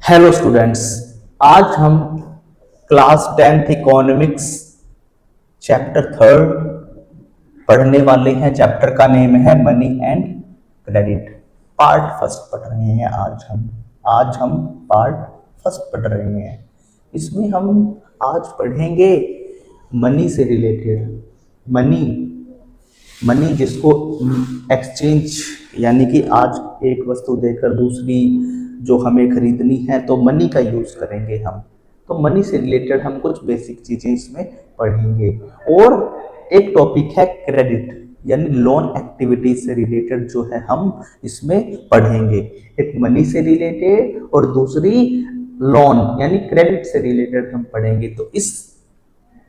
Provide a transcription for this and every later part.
Hello students. आज हम class 10th economics chapter 3 पढ़ने वाले हैं। चैप्टर का नेम है money and credit. Part first पढ़ रहे हैं आज हम पार्ट फर्स्ट पढ़ रहे हैं। इसमें हम आज पढ़ेंगे मनी से रिलेटेड। मनी मनी जिसको एक्सचेंज यानी कि आज एक वस्तु देकर दूसरी जो हमें खरीदनी है तो मनी का यूज करेंगे हम। तो मनी से रिलेटेड हम कुछ बेसिक चीजें इसमें पढ़ेंगे। और एक टॉपिक है क्रेडिट यानी लोन एक्टिविटी से रिलेटेड जो है हम इसमें पढ़ेंगे। एक मनी से रिलेटेड और दूसरी लोन यानी क्रेडिट से रिलेटेड हम पढ़ेंगे। तो इस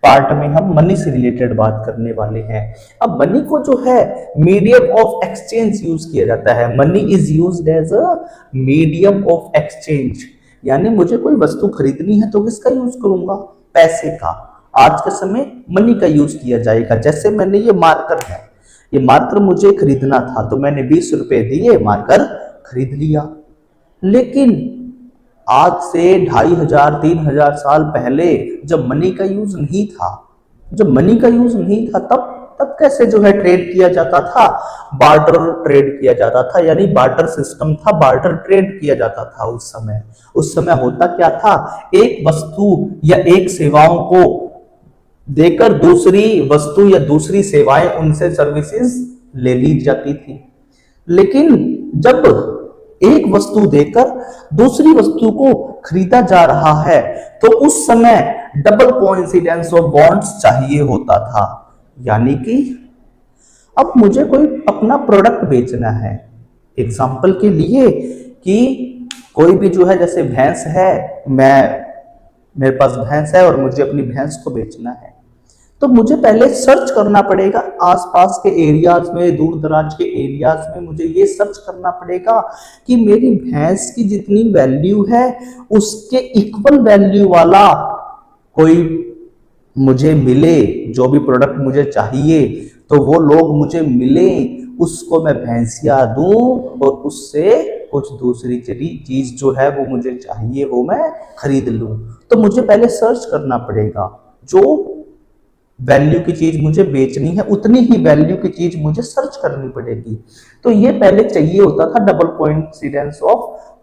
पार्ट में हम मनी से रिलेटेड बात करने वाले हैं। अब मनी को जो है मीडियम ऑफ एक्सचेंज यूज किया जाता है। Money is used as a medium of exchange यानी मुझे कोई वस्तु खरीदनी है तो किसका यूज करूंगा? पैसे का। आज के समय मनी का यूज किया जाएगा। जैसे मैंने ये मार्कर है, ये मार्कर मुझे खरीदना था तो मैंने 20 रुपए दिए, मार्कर खरीद लिया। लेकिन आज से 2500 3000 साल पहले जब मनी का यूज नहीं था, तब कैसे जो है ट्रेड किया जाता था? बार्टर ट्रेड किया जाता था यानी बार्टर सिस्टम था, बार्टर ट्रेड किया जाता था। उस समय होता क्या था? एक वस्तु या एक सेवाओं को देकर दूसरी वस्तु या दूसरी सेवाएं उनसे सर्विसेज ले ली जाती थी। लेकिन जब एक वस्तु देकर दूसरी वस्तु को खरीदा जा रहा है तो उस समय डबल कोइंसिडेंस ऑफ बॉन्ड्स चाहिए होता था। यानी कि अब मुझे कोई अपना प्रोडक्ट बेचना है। एग्जाम्पल के लिए कि कोई भी जो है, जैसे भैंस है, मेरे पास भैंस है और मुझे अपनी भैंस को बेचना है तो मुझे पहले सर्च करना पड़ेगा आसपास के एरियाज में, दूर दराज के एरियाज में मुझे ये सर्च करना पड़ेगा कि मेरी भैंस की जितनी वैल्यू है उसके इक्वल वैल्यू वाला कोई मुझे मिले। जो भी प्रोडक्ट मुझे चाहिए तो वो लोग मुझे मिले, उसको मैं भैंसिया दूं और उससे कुछ दूसरी चीज जो है वो मुझे चाहिए वो मैं खरीद लूं। तो मुझे पहले सर्च करना पड़ेगा। जो वैल्यू की चीज मुझे बेचनी है उतनी ही वैल्यू की चीज मुझे सर्च करनी पड़ेगी। तो ये पहले चाहिए होता था डबल कोइंसिडेंस ऑफ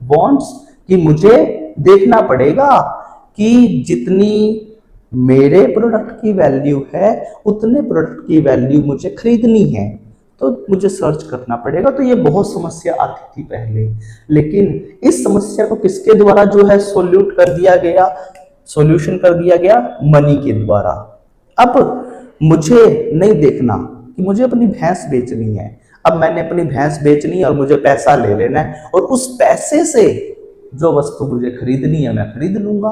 बॉन्ड्स कि मुझे देखना पड़ेगा कि जितनी मेरे प्रोडक्ट की वैल्यू है उतने प्रोडक्ट की वैल्यू मुझे खरीदनी है, तो मुझे सर्च करना पड़ेगा। तो ये बहुत समस्या आती थी पहले, लेकिन इस समस्या को किसके द्वारा जो है सॉल्यूशन कर दिया गया? मनी के द्वारा। अब मुझे नहीं देखना कि मुझे अपनी भैंस बेचनी है। अब मैंने अपनी भैंस बेचनी है और मुझे पैसा ले लेना है और उस पैसे से जो वस्तु मुझे खरीदनी है मैं खरीद लूंगा।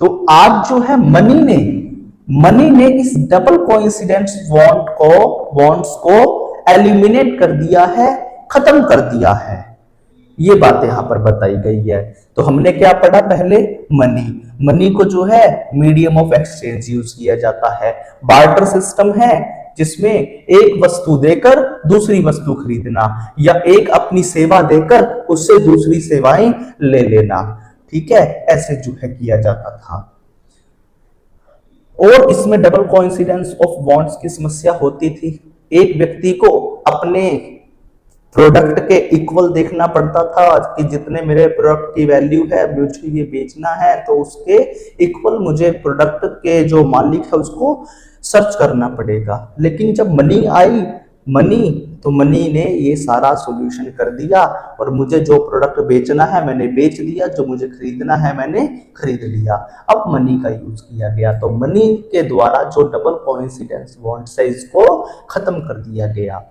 तो आज जो है मनी ने इस डबल कोइंसिडेंस बॉन्ड्स को एलिमिनेट कर दिया है, खत्म कर दिया है। ये बात यहां पर बताई गई है। तो हमने क्या पढ़ा? पहले मनी को जो है मीडियम ऑफ एक्सचेंज यूज किया जाता है। बार्टर सिस्टम है जिसमें एक वस्तु देकर दूसरी वस्तु खरीदना या एक अपनी सेवा देकर उससे दूसरी सेवाएं ले लेना। ठीक है, ऐसे जो है किया जाता था। और इसमें डबल कोइंसिडेंस ऑफ बॉन्ड्स की समस्या होती थी। एक व्यक्ति को अपने प्रोडक्ट के इक्वल देखना पड़ता था कि जितने मेरे प्रोडक्ट की वैल्यू है मुझे ये बेचना है तो उसके इक्वल मुझे प्रोडक्ट के जो मालिक है उसको सर्च करना पड़ेगा। लेकिन जब मनी ने ये सारा सॉल्यूशन कर दिया और मुझे जो प्रोडक्ट बेचना है मैंने बेच दिया, जो मुझे खरीदना है मैंने खरीद लिया। अब मनी का यूज किया गया तो मनी के द्वारा जो डबल कोइंसिडेंस बॉन्ड्स है इसको खत्म कर दिया गया।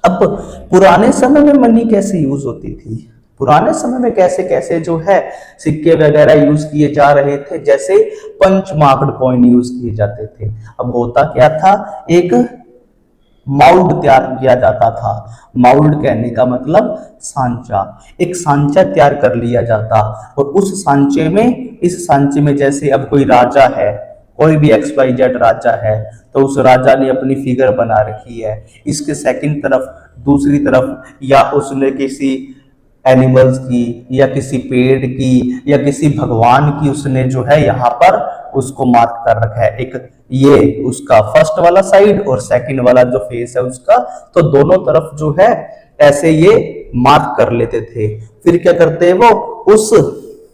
अब पुराने समय में मनी कैसे यूज होती थी? पुराने समय में कैसे कैसे जो है सिक्के वगैरह यूज किए जा रहे थे। जैसे पंच मार्क्ड कॉइन यूज किए जाते थे। अब होता क्या था? एक माउल्ड तैयार किया जाता था। माउल्ड कहने का मतलब सांचा। एक सांचा तैयार कर लिया जाता और इस सांचे में जैसे अब कोई राजा है, कोई भी XYZ राजा है तो उस राजा ने अपनी फिगर बना रखी है। इसके सेकंड तरफ, दूसरी तरफ या उसने किसी एनिमल्स की या किसी पेड़ की या किसी भगवान की उसने जो है यहाँ पर उसको मार्क कर रखा है। एक ये उसका फर्स्ट वाला साइड और सेकंड वाला जो फेस है उसका, तो दोनों तरफ जो है ऐसे ये मार्क कर लेते थे। फिर क्या करते हैं वो उस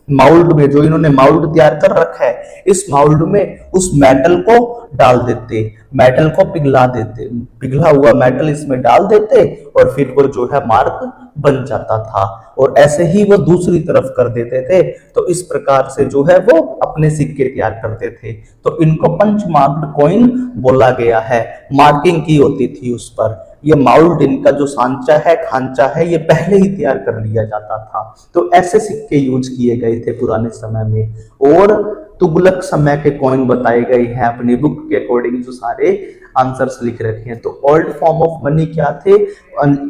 माउल्ड में, जो इन्होंने माउल्ड तैयार कर रखा है, इस माउल्ड में उस मेटल को डाल देते, मेटल को पिघला देते, पिघला हुआ मेटल इसमें डाल देते और फिर वो जो है मार्क बन जाता था। और ऐसे ही वो दूसरी तरफ कर देते थे। तो इस प्रकार से जो है वो अपने सिक्के तैयार करते थे। तो इनको पंच मार्क्ड कॉइन बोला गया है। मार्किंग की होती थी उस पर। ये माउल्ड इनका जो सांचा है, खांचा है, ये पहले ही तैयार कर लिया जाता था। तो ऐसे सिक्के यूज किए गए थे पुराने समय में। और तुगलक समय के कॉइन बताए गए हैं अपनी बुक के अकॉर्डिंग, जो सारे आंसर्स लिख रखे हैं। तो ओल्ड फॉर्म ऑफ मनी क्या थे?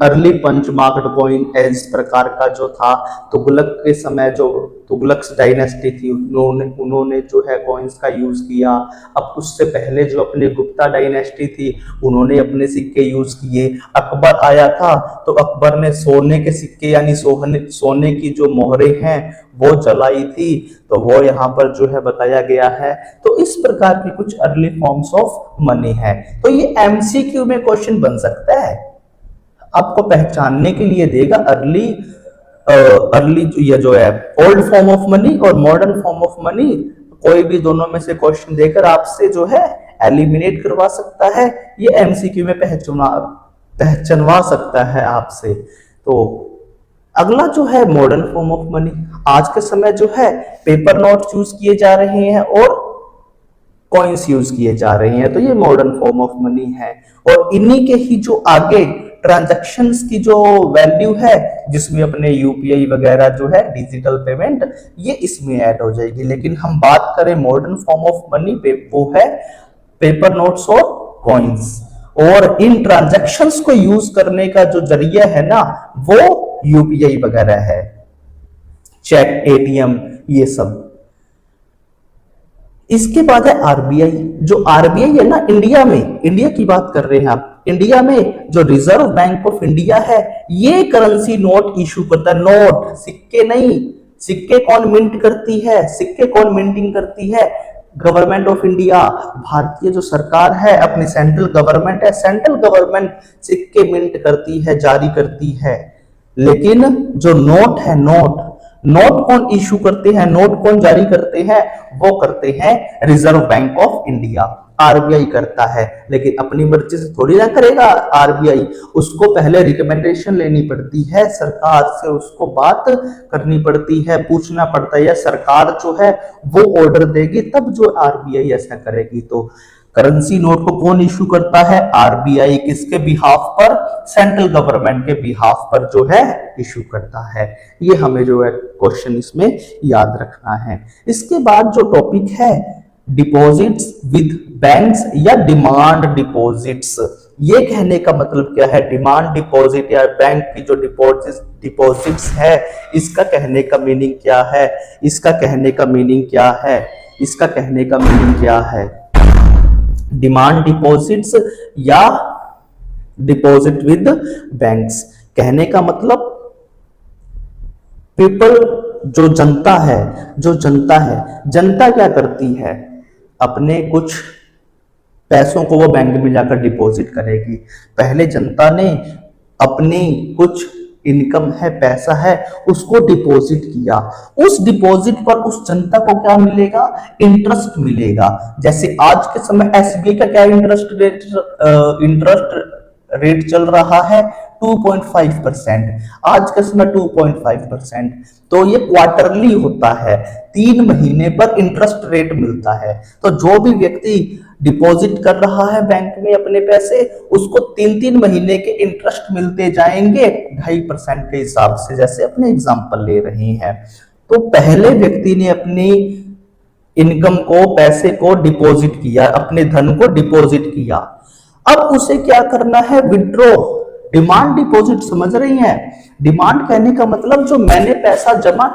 अर्ली पंच मार्क्ड कॉइन इस प्रकार का जो था। तुगलक के समय जो तुगलक डायनेस्टी थी उन्होंने जो है कॉइन्स का यूज किया। अब उससे पहले जो अपनी गुप्ता डायनेस्टी थी उन्होंने अपने सिक्के यूज किए। अकबर आया था तो अकबर ने सोने के सिक्के यानी सोने की जो मोहरें हैं वो जलाई थी। तो वो यहाँ पर जो है बताया गया है। तो इस प्रकार की कुछ अर्ली फॉर्म्स ऑफ मनी है। तो ये एमसीक्यू में क्वेश्चन बन सकता है, आपको पहचानने के लिए देगा अर्ली ये जो है ओल्ड फॉर्म ऑफ मनी और मॉडर्न फॉर्म ऑफ मनी। कोई भी दोनों में से क्वेश्चन देकर आपसे जो है एलिमिनेट करवा सकता है। ये एमसीक्यू में पहचानवा सकता है आपसे। तो अगला जो है मॉडर्न फॉर्म ऑफ मनी। आज के समय जो है पेपर नोट यूज किए जा रहे हैं और कॉइन्स यूज किए जा रहे हैं। तो ये मॉडर्न फॉर्म ऑफ मनी है। और इन्हीं के ही जो आगे ट्रांजैक्शंस की जो वैल्यू है, जिसमें अपने यूपीआई वगैरह जो है डिजिटल पेमेंट, ये इसमें ऐड हो जाएगी। लेकिन हम बात करें मॉडर्न फॉर्म ऑफ मनी पे, वो है पेपर नोट्स और कॉइन्स। और इन ट्रांजैक्शंस को यूज करने का जो जरिया है ना, वो यूपीआई वगैरह है, चेक, एटीएम, ये सब। इसके बाद है आरबीआई। जो आरबीआई है ना, इंडिया की बात कर रहे हैं आप। इंडिया में जो रिजर्व बैंक ऑफ इंडिया है, ये करेंसी नोट इशू करता है। नोट, सिक्के नहीं। सिक्के कौन मिंट करती है? सिक्के कौन मिंटिंग करती है? गवर्नमेंट ऑफ इंडिया, भारतीय जो सरकार है, अपनी सेंट्रल गवर्नमेंट है। सेंट्रल गवर्नमेंट सिक्के मिंट करती है, जारी करती है। लेकिन जो नोट है, नोट कौन इशू करते हैं, नोट कौन जारी करते हैं? वो करते हैं reserve bank of India, RBI करता है। लेकिन अपनी मर्जी से थोड़ी ना करेगा आरबीआई। उसको पहले रिकमेंडेशन लेनी पड़ती है सरकार से, उसको बात करनी पड़ती है, पूछना पड़ता है, या सरकार जो है वो ऑर्डर देगी तब जो आरबीआई ऐसा करेगी। तो करेंसी नोट को कौन इशू करता है? आरबीआई। किसके बिहाफ पर? सेंट्रल गवर्नमेंट के बिहाफ पर जो है इशू करता है। ये हमें जो है क्वेश्चन इसमें याद रखना है। इसके बाद जो टॉपिक है डिपॉजिट्स विद बैंक्स या डिमांड डिपॉजिट्स। ये कहने का मतलब क्या है? डिमांड डिपॉजिट या बैंक की जो डिपॉजिट्स है, इसका कहने का मीनिंग क्या है? इसका कहने का मीनिंग क्या है? इसका कहने का मीनिंग क्या है? डिमांड डिपॉजिट्स या डिपॉजिट विद बैंक्स। कहने का मतलब पीपल, जो जनता है, जनता क्या करती है? अपने कुछ पैसों को वो बैंक में जाकर डिपॉजिट करेगी। पहले जनता ने अपनी कुछ इनकम है, पैसा है, उसको डिपॉजिट किया। उस डिपॉजिट पर उस जनता को क्या मिलेगा? इंटरेस्ट मिलेगा। जैसे आज के समय एसबीआई का क्या इंटरेस्ट रेट चल रहा है? 2.5%। आज के समय 2.5%। तो ये क्वार्टरली होता है, 3 महीने पर इंटरेस्ट रेट मिलता है। तो जो भी व्यक्ति डिपॉजिट कर रहा है बैंक में अपने पैसे, उसको 3-3 महीने के इंटरेस्ट मिलते जाएंगे 2.5% के हिसाब से, जैसे अपने एग्जांपल ले रहे हैं। तो पहले व्यक्ति ने अपनी इनकम को, पैसे को डिपॉजिट किया, अपने धन को डिपॉजिट किया। अब उसे क्या करना है? विड्रॉ। डिमांड डिपॉजिट समझ रही हैं? डिमांड कहने का मतलब जो मैंने पैसा जमा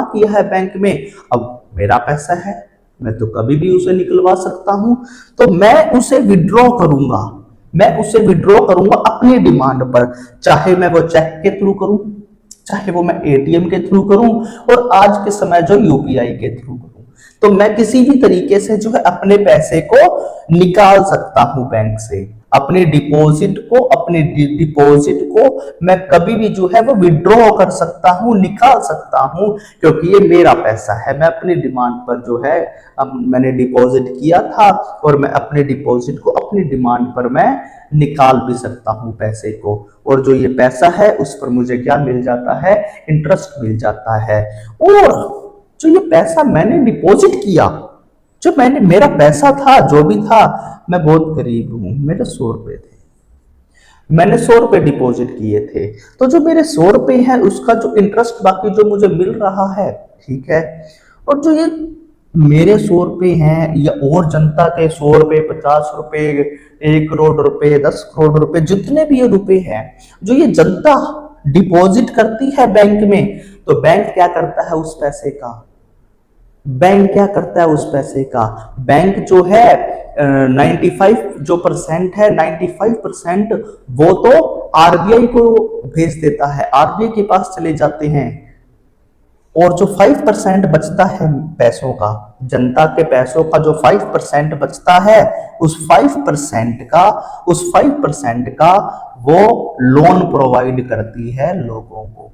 किया है बैंक में, अब मेरा पैसा है, मैं तो कभी भी उसे निकलवा सकता हूं, तो मैं उसे विड्रॉ करूंगा। मैं उसे विड्रॉ करूंगा अपनी डिमांड पर, चाहे मैं वो चेक के थ्रू करूं, चाहे वो मैं एटीएम के थ्रू करूं, और आज के समय जो यूपीआई के थ्रू करूं। तो मैं किसी भी तरीके से जो है अपने पैसे को निकाल सकता हूं बैंक से, अपने डिपॉजिट को मैं कभी भी जो है वो विड्रॉ कर सकता हूं, निकाल सकता हूं, क्योंकि ये मेरा पैसा है। मैं अपनी डिमांड पर जो है मैंने डिपॉजिट किया था, और मैं अपने डिपॉजिट को अपनी डिमांड पर मैं निकाल भी सकता हूं पैसे को। और जो ये पैसा है उस पर मुझे क्या मिल जाता है, इंटरेस्ट मिल जाता है। और जो ये पैसा मैंने डिपॉजिट किया, जो मेरा पैसा था, जो भी था, मैं बहुत गरीब हूं, मेरे 100 रुपए थे, मैंने 100 रुपए डिपॉजिट किए थे। तो जो मेरे 100 रुपए हैं उसका जो इंटरेस्ट बाकी जो मुझे मिल रहा है, ठीक है, और जो ये मेरे 100 रुपए हैं या और जनता के 100 रुपए, 50 रुपए, 1 करोड़ रुपए, 10 करोड़ रुपए, जितने भी ये रुपए हैं जो ये जनता डिपॉजिट करती है बैंक में, तो बैंक क्या करता है उस पैसे का, बैंक क्या करता है उस पैसे का, बैंक जो है 95 जो परसेंट है, 95% वो तो आरबीआई को भेज देता है, आरबीआई के पास चले जाते हैं। और जो 5% बचता है पैसों का, जनता के पैसों का जो 5% बचता है, उस 5% का वो लोन प्रोवाइड करती है लोगों को।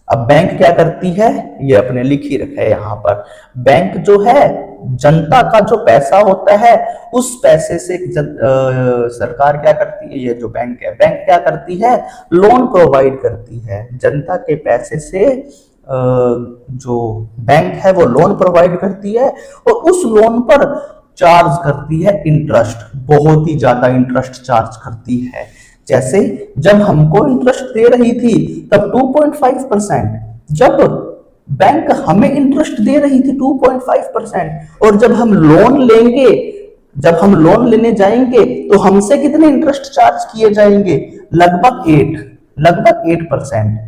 अब बैंक क्या करती है, ये अपने लिख ही रखा है यहाँ पर, बैंक जो है जनता का जो पैसा होता है उस पैसे से सरकार क्या करती है, ये जो बैंक है, बैंक क्या करती है, लोन प्रोवाइड करती है जनता के पैसे से। जो बैंक है वो लोन प्रोवाइड करती है, और उस लोन पर चार्ज करती है इंटरेस्ट, बहुत ही ज्यादा इंटरेस्ट चार्ज करती है। जैसे जब हमको इंटरेस्ट दे रही थी तब 2.5%, जब बैंक हमें इंटरेस्ट दे रही थी 2.5%, और जब हम लोन लेंगे, जब हम लोन लेने जाएंगे तो हमसे कितने इंटरेस्ट चार्ज किए जाएंगे, लगभग 8%,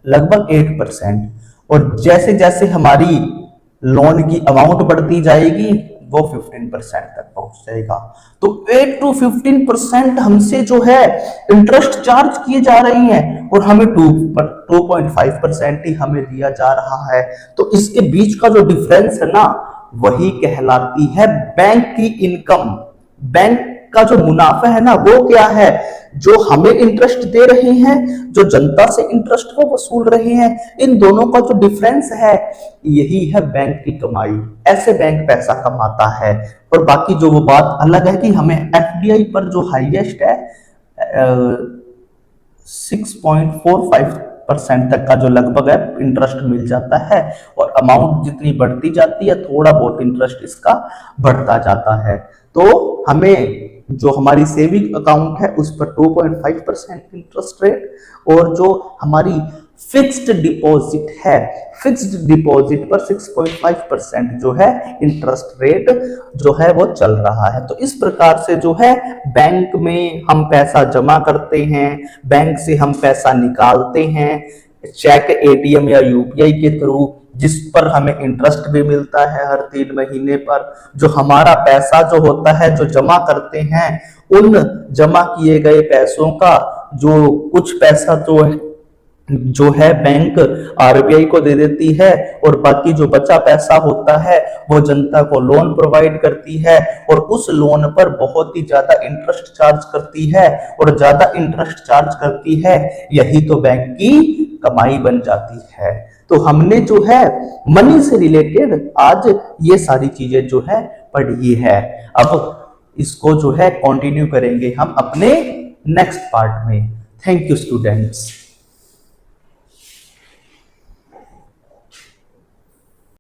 लगभग 8%। और जैसे जैसे हमारी लोन की अमाउंट बढ़ती जाएगी वो 15% तक पहुंच जाएगा। तो 8 to 15% हमसे जो है इंटरेस्ट चार्ज किए जा रही हैं, और हमें 2.5% ही हमें दिया जा रहा है। तो इसके बीच का जो डिफरेंस है ना, वही कहलाती है बैंक की इनकम। बैंक का जो मुनाफा है ना, वो क्या है, जो हमें इंटरेस्ट दे रहे हैं, जो जनता से इंटरेस्ट को वसूल रहे हैं, इन दोनों का जो डिफरेंस है, यही है बैंक की कमाई। ऐसे बैंक पैसा कमाता है। और बाकी जो वो बात अलग है कि हमें एफडीआई पर जो हाईएस्ट है 6.45% तक का जो लगभग है इंटरेस्ट मिल जाता है, और अमाउंट जितनी बढ़ती जाती है थोड़ा बहुत इंटरेस्ट इसका बढ़ता जाता है। तो हमें जो हमारी सेविंग अकाउंट है उस पर 2.5% इंटरेस्ट रेट, और जो हमारी फिक्स्ड डिपॉजिट है, फिक्स्ड डिपॉजिट पर 6.5% जो है इंटरेस्ट रेट जो है वो चल रहा है। तो इस प्रकार से जो है बैंक में हम पैसा जमा करते हैं, बैंक से हम पैसा निकालते हैं, चेक, एटीएम या यूपीआई के थ्रू, जिस पर हमें इंटरेस्ट भी मिलता है हर 3 महीने पर। जो हमारा पैसा जो होता है, जो जमा करते हैं, उन जमा किए गए पैसों का जो कुछ पैसा जो है बैंक आरबीआई को दे देती है, और बाकी जो बचा पैसा होता है वो जनता को लोन प्रोवाइड करती है, और उस लोन पर बहुत ही ज्यादा इंटरेस्ट चार्ज करती है, और ज्यादा इंटरेस्ट चार्ज करती है, यही तो बैंक की कमाई बन जाती है। तो हमने जो है मनी से रिलेटेड आज ये सारी चीजें जो है पढ़ी है। अब इसको जो है कंटिन्यू करेंगे हम अपने नेक्स्ट पार्ट में। Thank you students.